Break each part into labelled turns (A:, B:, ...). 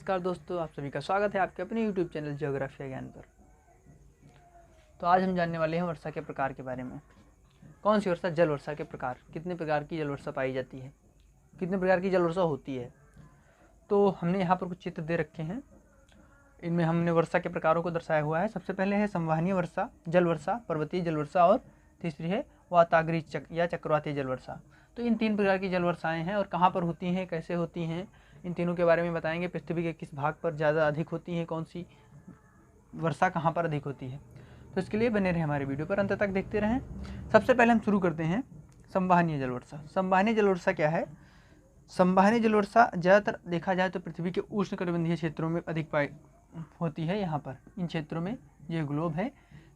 A: नमस्कार दोस्तों, आप सभी का स्वागत है आपके अपने YouTube चैनल ज्योग्राफी ज्ञान पर। तो आज हम जानने वाले हैं वर्षा के प्रकार के बारे में। कौन सी वर्षा? जल वर्षा के प्रकार। कितने प्रकार की जल वर्षा पाई जाती है, कितने प्रकार की जल वर्षा होती है। तो हमने यहाँ पर कुछ चित्र दे रखे हैं, इनमें हमने वर्षा के प्रकारों को दर्शाया हुआ है। सबसे पहले है संवहनीय वर्षा, जल वर्षा, पर्वतीय जल वर्षा और तीसरी है वाताग्री या चक्रवातीय जल वर्षा। तो इन तीन प्रकार की जल वर्षाएँ हैं और कहाँ पर होती हैं, कैसे होती हैं, इन तीनों के बारे में बताएंगे। पृथ्वी के किस भाग पर ज़्यादा अधिक होती है, कौन सी वर्षा कहाँ पर अधिक होती है। तो इसके लिए बने रहे हमारे वीडियो पर, अंत तक देखते रहें। सबसे पहले हम शुरू करते हैं संवहनीय जल वर्षा। संवहनीय जल वर्षा क्या है? संवहनीय जल वर्षा ज़्यादातर देखा जाए तो पृथ्वी के उष्णकटिबंधीय क्षेत्रों में अधिक पाई होती है। यहाँ पर इन क्षेत्रों में, ये ग्लोब है,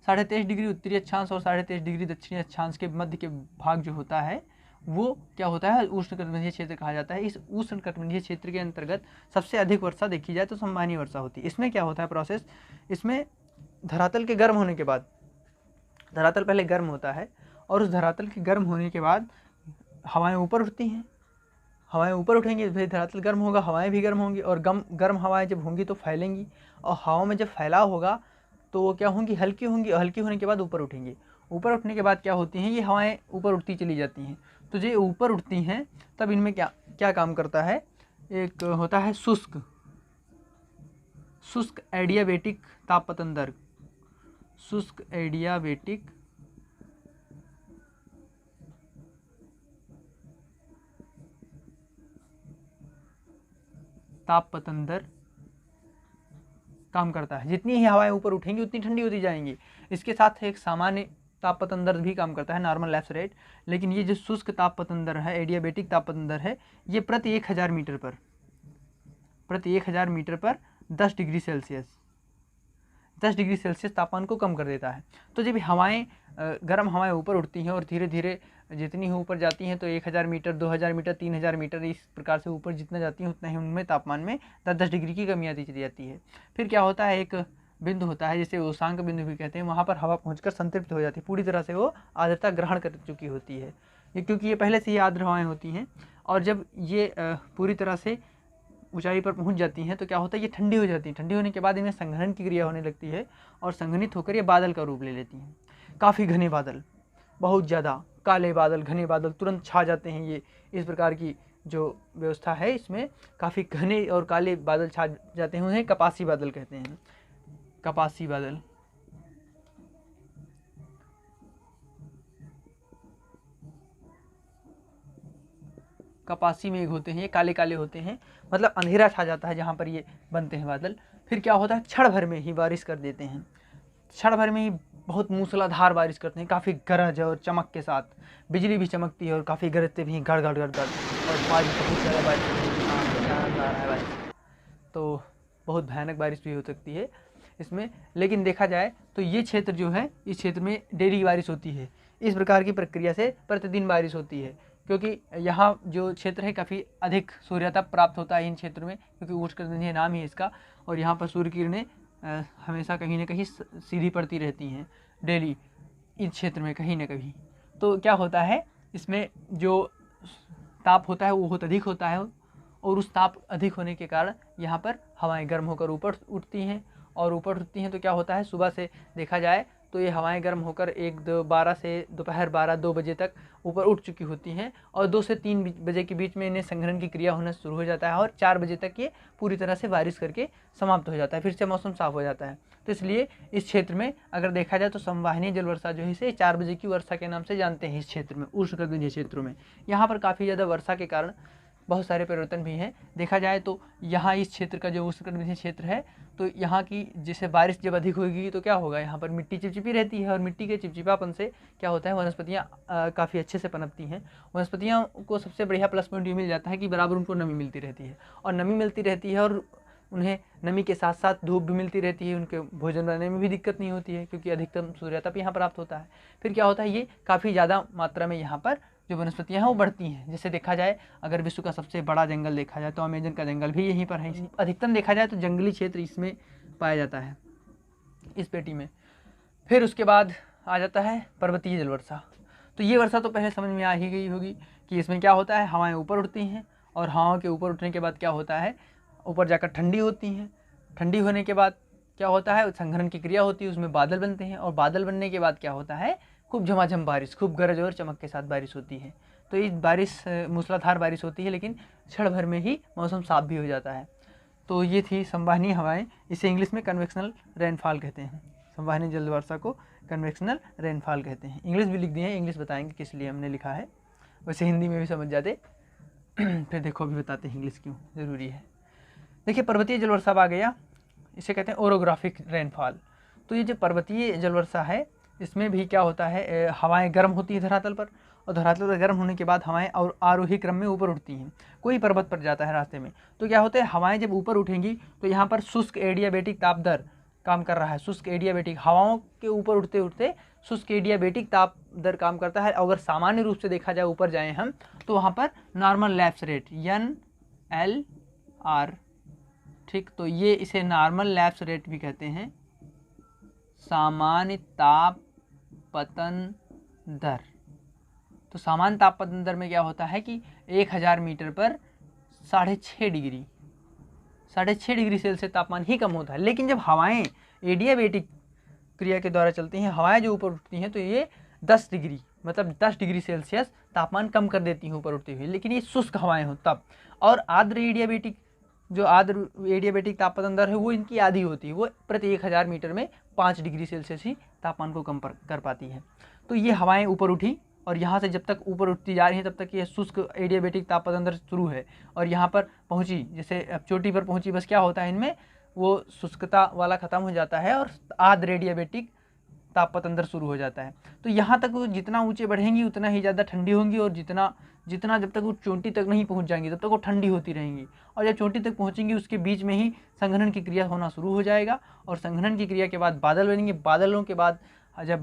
A: 23.5 डिग्री उत्तरी अक्षांश और 23.5 डिग्री दक्षिणी अक्षांश के मध्य के भाग जो होता है वो क्या होता है, उष्णकटिबंधीय क्षेत्र कहा जाता है। इस उष्णकटिबंधीय क्षेत्र के अंतर्गत सबसे अधिक वर्षा देखी जाए तो संवहनीय वर्षा होती है। इसमें क्या होता है प्रोसेस, इसमें धरातल के गर्म होने के बाद, धरातल पहले गर्म होता है और उस धरातल के गर्म होने के बाद हवाएं ऊपर उठती हैं। हवाएं ऊपर उठेंगी, फिर धरातल गर्म होगा, हवाएं भी गर्म होंगी और गर्म हवाएं जब होंगी तो फैलेंगी और हवाओं में जब फैलाव होगा तो वो क्या होंगी, हल्की होंगी और हल्की होने के बाद ऊपर उठेंगी। ऊपर उठने के बाद क्या होती हैं, ये हवाएं ऊपर उठती चली जाती हैं। तो जो ऊपर उठती हैं तब इनमें क्या क्या काम करता है, एक होता है शुष्क एडियाबेटिक तापपतन दर, शुष्क एडियाबेटिक तापपतन दर काम करता है। जितनी ही हवाएं ऊपर उठेंगी उतनी ठंडी होती जाएंगी। इसके साथ एक सामान्य तापपतन दर भी काम करता है, नॉर्मल लैप्स रेट। लेकिन ये जो शुष्क तापपतन दर है, एडियाबेटिक तापपतन दर है, ये प्रति 1000 मीटर पर 10 डिग्री सेल्सियस तापमान को कम कर देता है। तो जब हवाएं गर्म हवाएं ऊपर उठती हैं और धीरे धीरे जितनी ही ऊपर जाती हैं तो 1000 मीटर, 2000 मीटर, 3000 मीटर, इस प्रकार से ऊपर जितना जाती हैं उतना ही उनमें तापमान में 10-10 डिग्री की कमी आती चली जाती है। फिर क्या होता है, एक बिंदु होता है जिसे उषांक बिंदु भी कहते हैं, वहाँ पर हवा पहुँचकर संतृप्त हो जाती है, पूरी तरह से वो आर्द्रता ग्रहण कर चुकी होती है। ये क्योंकि ये पहले से ही आर्द्र हवाएँ होती हैं और जब ये पूरी तरह से ऊंचाई पर पहुंच जाती हैं तो क्या होता है, ये ठंडी हो जाती है। ठंडी होने के बाद इनमें संघनन की क्रिया होने लगती है और संघनित होकर ये बादल का रूप ले लेती हैं। काफ़ी घने बादल, बहुत ज़्यादा काले बादल, घने बादल तुरंत छा जाते हैं। ये इस प्रकार की जो व्यवस्था है, इसमें काफ़ी घने और काले बादल छा जाते हैं, उन्हें कपासी बादल कहते हैं। कपासी बादल, कपासी मेघ होते हैं, ये काले काले होते हैं, मतलब अंधेरा छा जाता है जहाँ पर ये बनते हैं बादल। फिर क्या होता है, क्षण भर में ही बारिश कर देते हैं, क्षण भर में ही बहुत मूसलाधार बारिश करते हैं, काफ़ी गरज और चमक के साथ। बिजली भी चमकती है और काफ़ी गरजते भी हैं, गड़ गड़ गड़ गड़, और बारिश बहुत ज़्यादा बारिश, तो बहुत भयानक बारिश भी हो सकती है इसमें। लेकिन देखा जाए तो ये क्षेत्र जो है, इस क्षेत्र में डेली बारिश होती है। इस प्रकार की प्रक्रिया से प्रतिदिन बारिश होती है, क्योंकि यहाँ जो क्षेत्र है काफ़ी अधिक सूर्यताप प्राप्त होता है इन क्षेत्र में, क्योंकि उष्णकटिबंधीय नाम ही इसका। और यहाँ पर सूर्य किरणें हमेशा कहीं ना कहीं सीधी पड़ती रहती हैं डेली इस क्षेत्र में कहीं ना कहीं। तो क्या होता है, इसमें जो ताप होता है वो बहुत अधिक होता है और उस ताप अधिक होने के कारण यहाँ पर हवाएं गर्म होकर ऊपर उठती हैं और ऊपर उठती हैं तो क्या होता है, सुबह से देखा जाए तो ये हवाएं गर्म होकर 12 से दोपहर 12-2 बजे तक ऊपर उठ चुकी होती हैं और 2 से 3 बजे के बीच में इन्हें संघनन की क्रिया होना शुरू हो जाता है और 4 बजे तक ये पूरी तरह से बारिश करके समाप्त हो जाता है, फिर से मौसम साफ हो जाता है। तो इसलिए इस क्षेत्र में अगर देखा जाए तो संवहनीय जल वर्षा जो है इसे 4 बजे की वर्षा के नाम से जानते हैं। इस क्षेत्र में, उष्णकटिबंधीय क्षेत्रों में, यहाँ पर काफ़ी ज़्यादा वर्षा के कारण बहुत सारे परिवर्तन भी हैं। देखा जाए तो यहाँ इस क्षेत्र का जो उष्णकटिबंधीय क्षेत्र है, तो यहाँ की जैसे बारिश जब अधिक होगी तो क्या होगा, यहाँ पर मिट्टी चिपचिपी रहती है और मिट्टी के चिपचिपापन से क्या होता है, वनस्पतियाँ काफ़ी अच्छे से पनपती हैं। वनस्पतियों को सबसे बढ़िया प्लस पॉइंट ये मिल जाता है कि बराबर उनको नमी मिलती रहती है, और नमी मिलती रहती है और उन्हें नमी के साथ साथ धूप भी मिलती रहती है, उनके भोजन बनाने में भी दिक्कत नहीं होती है क्योंकि अधिकतम सूर्यताप यहाँ प्राप्त होता है। फिर क्या होता है, ये काफ़ी ज़्यादा मात्रा में यहाँ पर जो वनस्पतियाँ हैं वो बढ़ती हैं। जैसे देखा जाए, अगर विश्व का सबसे बड़ा जंगल देखा जाए तो अमेजन का जंगल भी यहीं पर है। अधिकतम देखा जाए तो जंगली क्षेत्र इसमें पाया जाता है, इस पेटी में। फिर उसके बाद आ जाता है पर्वतीय जल वर्षा। तो ये वर्षा तो पहले समझ में आ ही गई होगी कि इसमें क्या होता है, हवाएं ऊपर उठती हैं और हवाओं के ऊपर उठने के बाद क्या होता है, ऊपर जाकर ठंडी होती हैं। ठंडी होने के बाद क्या होता है, संघनन की क्रिया होती है, उसमें बादल बनते हैं, और बादल बनने के बाद क्या होता है, खूब झमाझम बारिश, खूब गरज और चमक के साथ बारिश होती है। तो इस बारिश मूसलाधार बारिश होती है, लेकिन क्षण भर में ही मौसम साफ भी हो जाता है। तो ये थी संवहनीय हवाएं। इसे इंग्लिश में कन्वेक्शनल रेनफॉल कहते हैं। संवहनीय जल वर्षा को कन्वेक्शनल रेनफॉल कहते हैं। इंग्लिश भी लिख दिए हैं, इंग्लिश बताएंगे किस लिए हमने लिखा है, वैसे हिंदी में भी समझ जाते फिर देखो अभी बताते हैं इंग्लिश क्यों ज़रूरी है। देखिए पर्वतीय जल वर्षा आ गया, इसे कहते हैं ओरोग्राफिक रेनफॉल। तो ये जो पर्वतीय जल वर्षा है इसमें भी क्या होता है, हवाएं गर्म होती है धरातल पर, और धरातल पर गर्म होने के बाद हवाएं और आरोही क्रम में ऊपर उठती हैं। कोई पर्वत पर जाता है रास्ते में तो क्या होता है, हवाएं जब ऊपर उठेंगी तो यहाँ पर शुष्क एडियाबेटिक ताप दर काम कर रहा है। शुष्क एडियाबेटिक, हवाओं के ऊपर उठते उठते शुष्क एडियाबेटिक ताप दर काम करता है। अगर सामान्य रूप से देखा जाए ऊपर जाएँ हम तो वहाँ पर नॉर्मल लैप्स रेट NLR, ठीक, तो ये इसे नॉर्मल लैप्स रेट भी कहते हैं, सामान्य ताप पतन दर। तो सामान्य ताप पतन दर में क्या होता है कि 1000 मीटर पर 6.5 डिग्री सेल्सियस तापमान ही कम होता है। लेकिन जब हवाएं एडियाबेटिक क्रिया के द्वारा चलती हैं, हवाएं जो ऊपर उठती हैं तो ये 10 डिग्री मतलब 10 डिग्री सेल्सियस तापमान कम कर देती हैं ऊपर उठती हुई। लेकिन ये शुष्क हवाएं हो तब। और आर्द्र एडियाबेटिक, जो आर्द्र एडियाबेटिक तापमान दर है वो इनकी आधी होती है, वो प्रति 1000 मीटर में 5 डिग्री सेल्सियस ही तापमान को कम कर पाती है। तो ये हवाएं ऊपर उठी और यहाँ से जब तक ऊपर उठती जा रही है तब तक ये शुष्क एडियाबेटिक तापमान दर शुरू है, और यहाँ पर पहुँची, जैसे अब चोटी पर पहुँची, बस क्या होता है इनमें वो शुष्कता वाला ख़त्म हो जाता है और आर्द्र एडियाबेटिक तापमान अंदर शुरू हो जाता है। तो यहाँ तक वो जितना ऊंचे बढ़ेंगी उतना ही ज़्यादा ठंडी होंगी, और जितना जब तक वो चोटी तक नहीं पहुँच जाएंगी तब तक वो ठंडी होती रहेंगी। और जब चोटी तक पहुँचेंगी उसके बीच में ही संघनन की क्रिया होना शुरू हो जाएगा, और संघनन की क्रिया के बाद बादल बनेंगे। बादलों के बाद जब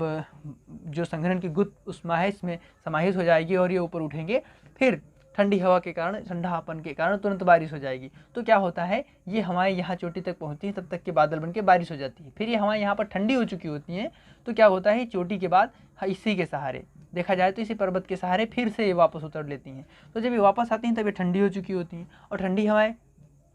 A: जो संघनन की गुप्त उष्मा है इसमें समाहित हो जाएगी और ये ऊपर उठेंगे, फिर ठंडी हवा के कारण, ठंडापन के कारण तुरंत बारिश हो जाएगी। तो क्या होता है, ये हवाएं यहाँ चोटी तक पहुँचती हैं, तब तक के बादल बनके बारिश हो जाती है। फिर ये हवाएं यहाँ पर ठंडी हो चुकी होती हैं, तो क्या होता है, चोटी के बाद इसी के सहारे देखा जाए तो इसी पर्वत के सहारे फिर से ये वापस उतर लेती हैं। तो जब ये वापस आती हैं तब ये ठंडी हो चुकी होती हैं, और ठंडी हवाएं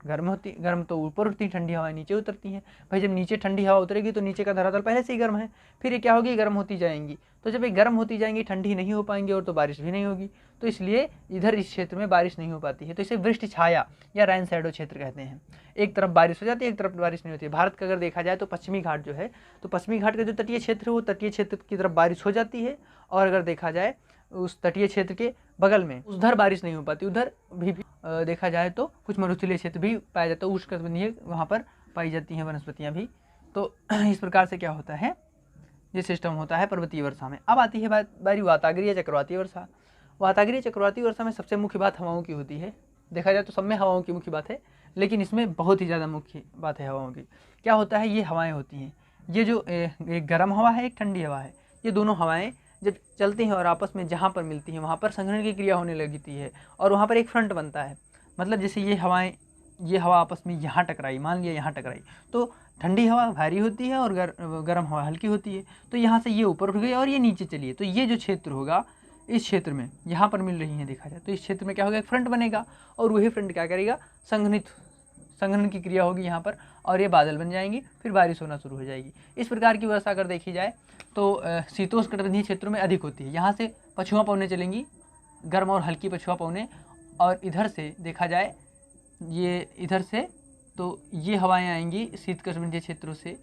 A: गर्म तो ऊपर उठती, ठंडी हवाएं नीचे उतरती हैं। भाई जब नीचे ठंडी हवा उतरेगी तो नीचे का धरातल पहले से ही गर्म है, फिर ये क्या होगी, गर्म होती जाएंगी। तो जब ये गर्म होती जाएंगी ठंडी नहीं हो पाएंगी और तो बारिश भी नहीं होगी। तो इसलिए इधर इस क्षेत्र में बारिश नहीं हो पाती है। तो इसे वृष्टि छाया या रैन शैडो क्षेत्र कहते हैं। एक तरफ बारिश हो जाती है, एक तरफ बारिश नहीं होती है। भारत का अगर देखा जाए तो पश्चिमी घाट जो है, तो पश्चिमी घाट का जो तटीय क्षेत्र है वो तटीय क्षेत्र की तरफ बारिश हो जाती है, और अगर देखा जाए उस तटीय क्षेत्र के बगल में उधर बारिश नहीं हो पाती। उधर भी देखा जाए तो कुछ मरुस्थलीय क्षेत्र भी पाया जाता है, उष्णकटिबंधीय वहाँ पर पाई जाती हैं वनस्पतियाँ भी। तो इस प्रकार से क्या होता है, ये सिस्टम होता है पर्वतीय वर्षा में। अब आती है बारी वाताग्रीय चक्रवाती वर्षा। वाताग्रीय चक्रवाती वर्षा में सबसे मुख्य बात हवाओं की होती है। देखा जाए तो सब में हवाओं की मुख्य बात है, लेकिन इसमें बहुत ही ज़्यादा मुख्य बात है हवाओं की। क्या होता है, ये हवाएं होती हैं, ये जो एक गर्म हवा है, एक ठंडी हवा है, ये दोनों हवाएं जब चलती हैं और आपस में जहाँ पर मिलती हैं वहाँ पर संघनन की क्रिया होने लगती है, और वहाँ पर एक फ्रंट बनता है। मतलब जैसे ये हवा आपस में यहाँ टकराई, मान लिया यहाँ टकराई, तो ठंडी हवा भारी होती है और गर्म हवा हल्की होती है। तो यहाँ से ये ऊपर उठ गई और ये नीचे चली है। तो ये जो क्षेत्र होगा, इस क्षेत्र में यहाँ पर मिल रही है, देखा जाए तो इस क्षेत्र में क्या होगा, एक फ्रंट बनेगा, और वही फ्रंट क्या करेगा, संघनन की क्रिया होगी यहाँ पर, और ये बादल बन जाएंगी, फिर बारिश होना शुरू हो जाएगी। इस प्रकार की वर्षा अगर देखी जाए तो शीतोष्णकटिबंधीय क्षेत्रों में अधिक होती है। यहाँ से पछुआ पवनें चलेंगी, गर्म और हल्की पछुआ पवनें, और इधर से देखा जाए ये इधर से तो ये हवाएं आएंगी शीतकटिबंधीय क्षेत्रों से,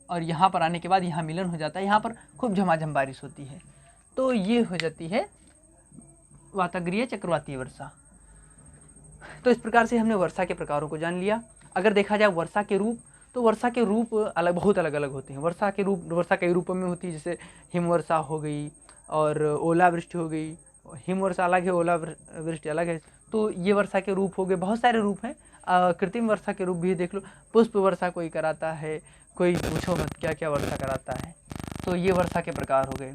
A: और यहाँ पर आने के बाद यहाँ मिलन हो जाता है, यहाँ पर खूब झमाझम बारिश होती है। तो ये हो जाती है वाताग्रीय चक्रवातीय वर्षा। तो इस प्रकार से हमने वर्षा के प्रकारों को जान लिया। अगर देखा जाए वर्षा के रूप, तो वर्षा के रूप बहुत अलग अलग होते हैं। वर्षा कई रूपों में होती है, जैसे हिमवर्षा हो गई और ओलावृष्टि हो गई। हिमवर्षा अलग है, ओलावृष्टि अलग है। तो ये वर्षा के रूप हो गए, बहुत सारे रूप हैं। कृत्रिम वर्षा के रूप भी देख लो, पुष्प वर्षा कोई कराता है, कोई पूछो मत क्या क्या वर्षा कराता है। तो ये वर्षा के प्रकार हो गए।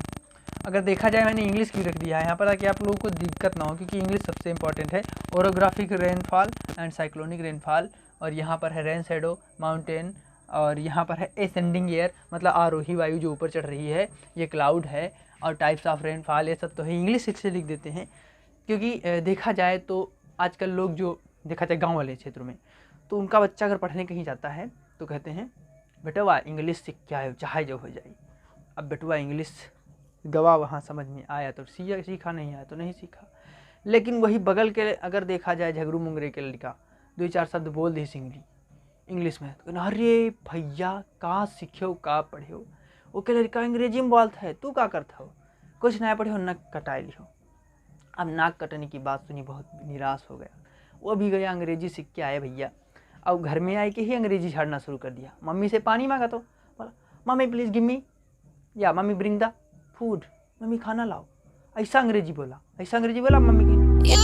A: अगर देखा जाए, मैंने इंग्लिश भी रख दिया है यहाँ पर ताकि आप लोगों को दिक्कत ना हो, क्योंकि इंग्लिश सबसे इंपॉर्टेंट है। Orographic rainfall and cyclonic rainfall, और यहाँ पर है रेन शैडो माउंटेन, और यहाँ पर है एसेंडिंग एयर, मतलब आरोही वायु जो ऊपर चढ़ रही है, ये क्लाउड है, और टाइप्स ऑफ रेनफॉल, ये सब तो है। इंग्लिश से लिख देते हैं, क्योंकि देखा जाए तो आजकल लोग जो देखा जाए गाँव वाले क्षेत्रों में, तो उनका बच्चा अगर पढ़ने कहीं जाता है तो कहते हैं बेटवा इंग्लिश सीख के आए चाहे जो हो जाए। अब बेटवा इंग्लिश गवा वहाँ समझ में आया तो सीखा, नहीं आया तो नहीं सीखा। लेकिन वही बगल के अगर देखा जाए झगड़ू मुंगरे के लड़का 2-4 शब्द बोल दी इंग्लिश में तो अरे भैया कहाँ सीखे हो, कहाँ पढ़े हो। वो के लड़का अंग्रेजी में बोलता है, तू क्या करता हो, कुछ नया पढ़े हो, नक कटाए लिहो। अब नाक कटने की बात सुनी, बहुत निराश हो गया। वो भी गया अंग्रेजी सीख के आए भैया। अब घर में आए के ही अंग्रेजी झाड़ना शुरू कर दिया। मम्मी से पानी मांगा तो बोला मम्मी प्लीज़ गिव मी, या mummy bring the food, mummy खाना लाओ। ऐसा अंग्रेजी बोला मम्मी की।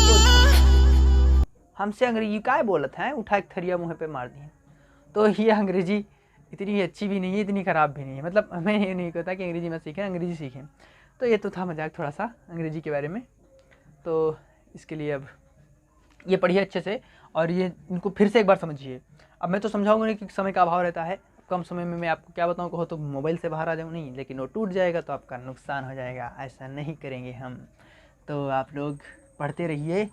A: हमसे अंग्रेजी काय बोलत है, उठा एक थरिया मुँह पे मार दिए। तो ये अंग्रेजी इतनी अच्छी भी नहीं है, इतनी ख़राब भी नहीं है। मतलब हमें ये नहीं कहता कि अंग्रेजी मत सीखें, अंग्रेजी सीखें। तो ये तो था मजाक थोड़ा सा अंग्रेजी के बारे में। तो इसके लिए अब ये पढ़िए अच्छे से और ये इनको फिर से एक बार समझिए। अब मैं तो समझाऊंगा नहीं कि समय का अभाव रहता है, कम समय में मैं आपको क्या बताऊँ, कहो तो मोबाइल से बाहर आ जाऊँ नहीं, लेकिन वो टूट जाएगा तो आपका नुकसान हो जाएगा। ऐसा नहीं करेंगे हम। तो आप लोग पढ़ते रहिए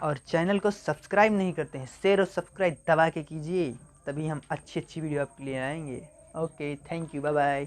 A: और चैनल को सब्सक्राइब नहीं करते हैं, शेयर और सब्सक्राइब दबा के कीजिए, तभी हम अच्छी वीडियो आपके लिए आएंगे। Okay, thank you, bye bye.